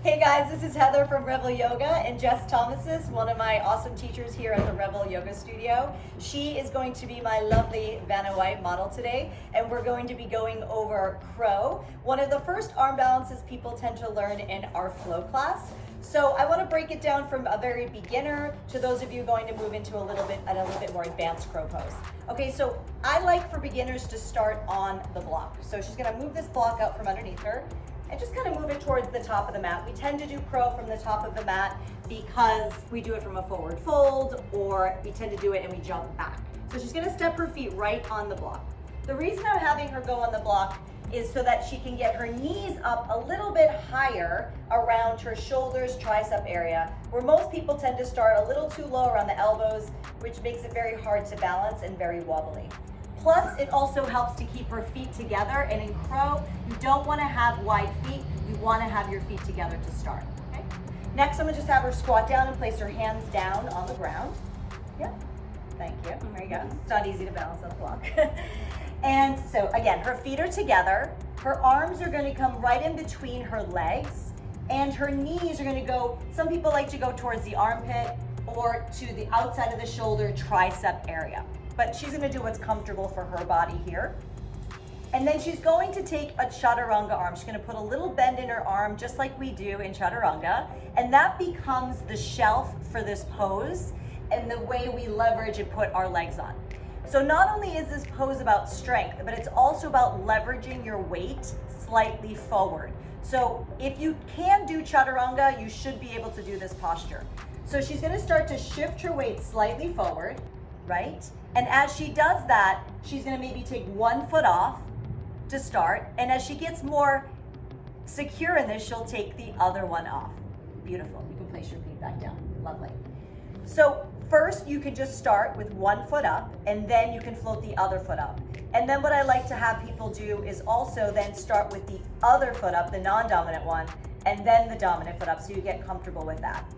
Hey guys, this is Heather from Revel Yoga, and Jess Thomas is one of my awesome teachers here at the Revel Yoga Studio. She is going to be my lovely Vanna White model today, and we're going to be going over crow, one of the first arm balances people tend to learn in our flow class. So I want to break it down from a very beginner to those of you going to move into a little bit more advanced crow pose. Okay, so I like for beginners to start on the block. So she's going to move this block out from underneath her and just kind of move it towards the top of the mat. We tend to do crow from the top of the mat because we do it from a forward fold, or we tend to do it and we jump back. So she's going to step her feet right on the block. The reason I'm having her go on the block is so that she can get her knees up a little bit higher around her shoulders, tricep area, where most people tend to start a little too low around the elbows, which makes it very hard to balance and very wobbly. Plus, it also helps to keep her feet together, and in crow, you don't want to have wide feet, you want to have your feet together to start, okay? Next, I'm going to just have her squat down and place her hands down on the ground. Yep, thank you, there you go. It's not easy to balance on the block. And so again, her feet are together, her arms are going to come right in between her legs, and her knees are going to go, some people like to go towards the armpit or to the outside of the shoulder tricep area. But she's going to do what's comfortable for her body here. And then she's going to take a chaturanga arm. She's going to put a little bend in her arm, just like we do in chaturanga, and that becomes the shelf for this pose and the way we leverage and put our legs on. So not only is this pose about strength, but it's also about leveraging your weight slightly forward. So if you can do chaturanga, you should be able to do this posture. So she's going to start to shift her weight slightly forward, right? And as she does that, she's going to maybe take one foot off to start. And as she gets more secure in this, she'll take the other one off. Beautiful. You can place your feet back down. Lovely. So first, you can just start with one foot up, and then you can float the other foot up. And then what I like to have people do is also then start with the other foot up, the non-dominant one, and then the dominant foot up, so you get comfortable with that.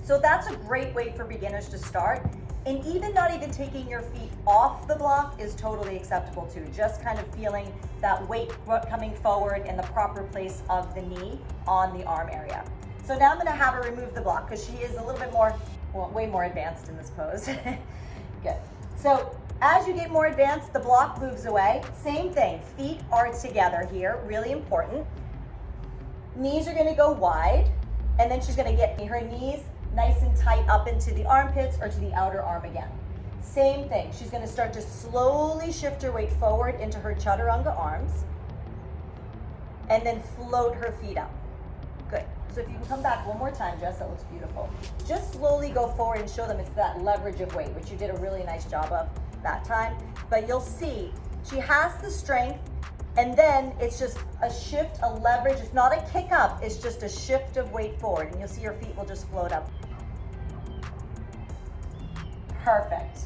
So that's a great way for beginners to start. And even not even taking your feet off the block is totally acceptable too. Just kind of feeling that weight coming forward in the proper place of the knee on the arm area. So now I'm going to have her remove the block because she is a little bit more, well, way more advanced in this pose. Good. So as you get more advanced, the block moves away. Same thing, feet are together here, really important. Knees are going to go wide, and then she's going to get her knees nice and tight up into the armpits or to the outer arm again. Same thing, she's going to start to slowly shift her weight forward into her chaturanga arms and then float her feet up. Good. So if you can come back one more time, Jess, that looks beautiful. Just slowly go forward and show them it's that leverage of weight, which you did a really nice job of that time. But you'll see she has the strength, and then it's just a shift, a leverage. It's not a kick up, it's just a shift of weight forward, and you'll see your feet will just float up. Perfect.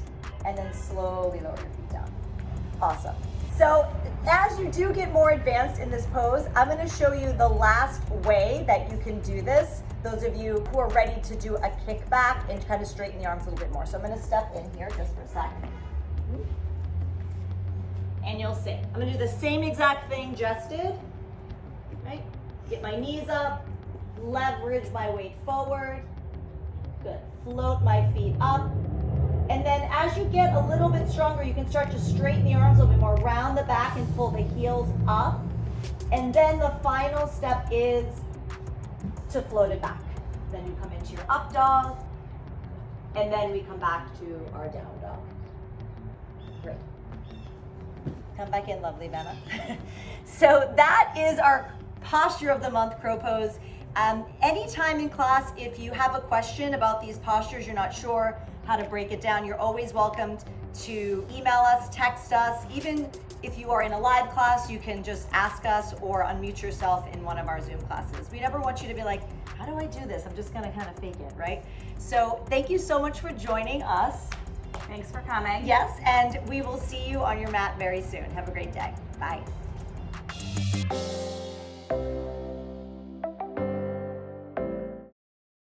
And then slowly lower your feet down. Awesome. So as you do get more advanced in this pose, I'm going to show you the last way that you can do this. Those of you who are ready to do a kickback and kind of straighten the arms a little bit more. So I'm going to step in here just for a second. And you'll see. I'm going to do the same exact thing Jess did. Right? Get my knees up, leverage my weight forward. Good. Float my feet up. And then as you get a little bit stronger, you can start to straighten the arms a little bit more around the back and pull the heels up. And then the final step is to float it back. Then you come into your up dog, and then we come back to our down dog. Great. Come back in, lovely Vanna. So that is our posture of the month, crow pose. Anytime in class, if you have a question about these postures, you're not sure how to break it down, you're always welcomed to email us, text us. Even if you are in a live class, you can just ask us or unmute yourself in one of our Zoom classes. We never want you to be like, how do I do this? I'm just gonna kind of fake it, right? So thank you so much for joining us. Thanks for coming. Yes, and we will see you on your mat very soon. Have a great day. Bye.